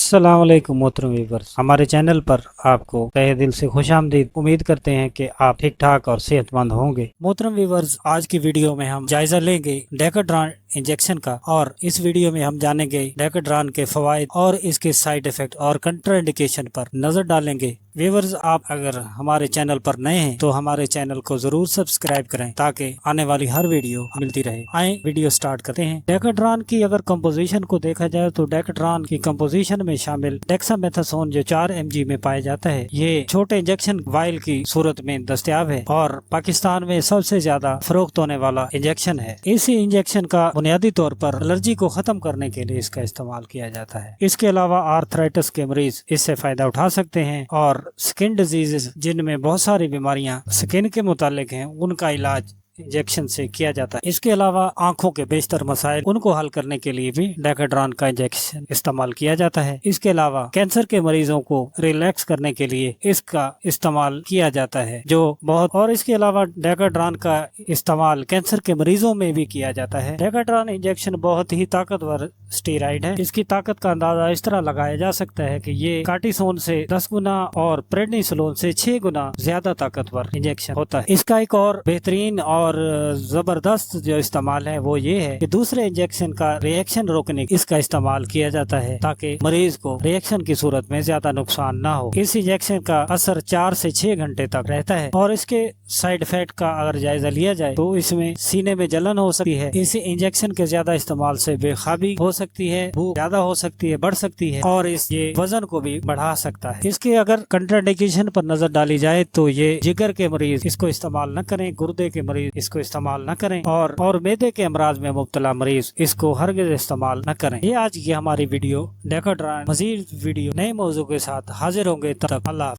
अस्सलाम वालेकुम मोहतरम व्यूअर्स, हमारे चैनल पर आपको तहे दिल से खुशामदीद। उम्मीद करते हैं कि आप ठीक ठाक और सेहतमंद होंगे। मोहतरम व्यूअर्स, आज की वीडियो में हम जायजा लेंगे डेकाड्रॉन इंजेक्शन का और इस वीडियो में हम जानेंगे डेकाड्रॉन के फवाइद और इसके साइड इफेक्ट और कंट्राइंडिकेशन पर नजर डालेंगे। व्यूअर्स, आप अगर हमारे चैनल पर नए हैं तो हमारे चैनल को जरूर सब्सक्राइब करें ताकि आने वाली हर वीडियो मिलती रहे। आए वीडियो स्टार्ट करते हैं। डेकाड्रॉन की अगर कंपोजिशन को देखा जाए तो डेकाड्रॉन की कंपोजिशन में शामिल डेक्सामेथासोन जो 4 mg में पाया जाता है, ये छोटे इंजेक्शन वाइल की सूरत में दस्तयाब है और पाकिस्तान में सबसे ज्यादा फरोख्त होने वाला इंजेक्शन है। इसी इंजेक्शन का बुनियादी तौर पर एलर्जी को खत्म करने के लिए इसका इस्तेमाल किया जाता है। इसके अलावा आर्थराइटिस के मरीज इससे फायदा उठा सकते हैं और स्किन डिजीजेस जिनमें बहुत सारी बीमारियां स्किन के मुतालिक हैं, उनका इलाज इंजेक्शन से किया जाता है। इसके अलावा आंखों के बेशतर मसाइल उनको हल करने के लिए भी डेकाड्रॉन का इंजेक्शन इस्तेमाल किया जाता है। इसके अलावा कैंसर के मरीजों को रिलैक्स करने के लिए इसका इस्तेमाल किया जाता है जो बहुत और इसके अलावा डेकाड्रॉन का इस्तेमाल कैंसर के मरीजों में भी किया जाता है। डेकाड्रॉन इंजेक्शन बहुत ही ताकतवर स्टेरॉइड है। इसकी ताकत का अंदाजा इस तरह लगाया जा सकता है कि ये कार्टिसोन से 10 गुना और प्रेडनिसोलोन से 6 गुना ज्यादा ताकतवर इंजेक्शन होता है। इसका एक और बेहतरीन और जबरदस्त जो इस्तेमाल है वो ये है कि दूसरे इंजेक्शन का रिएक्शन रोकने इसका इस्तेमाल किया जाता है ताकि मरीज को रिएक्शन की सूरत में ज्यादा नुकसान ना हो। इस इंजेक्शन का असर 4 से 6 घंटे तक रहता है और इसके साइड इफेक्ट का अगर जायजा लिया जाए तो इसमें सीने में जलन हो सकती है। इस इंजेक्शन के ज्यादा इस्तेमाल से बेखाबी हो सकती है, भूख ज्यादा हो सकती है, बढ़ सकती है और ये वजन को भी बढ़ा सकता है। इसके अगर कंट्राइंडिकेशन पर नजर डाली जाए तो ये जिगर के मरीज इसको इस्तेमाल न करें, गुर्दे के मरीज इसको इस्तेमाल न करें और मैदे के अमराज में मुब्तला मरीज इसको हरगिज़ इस्तेमाल न करें। ये आज की हमारी वीडियो डेकाड्रॉन। मजीद वीडियो नए मौजू के साथ हाजिर होंगे, तब तक अल्लाह।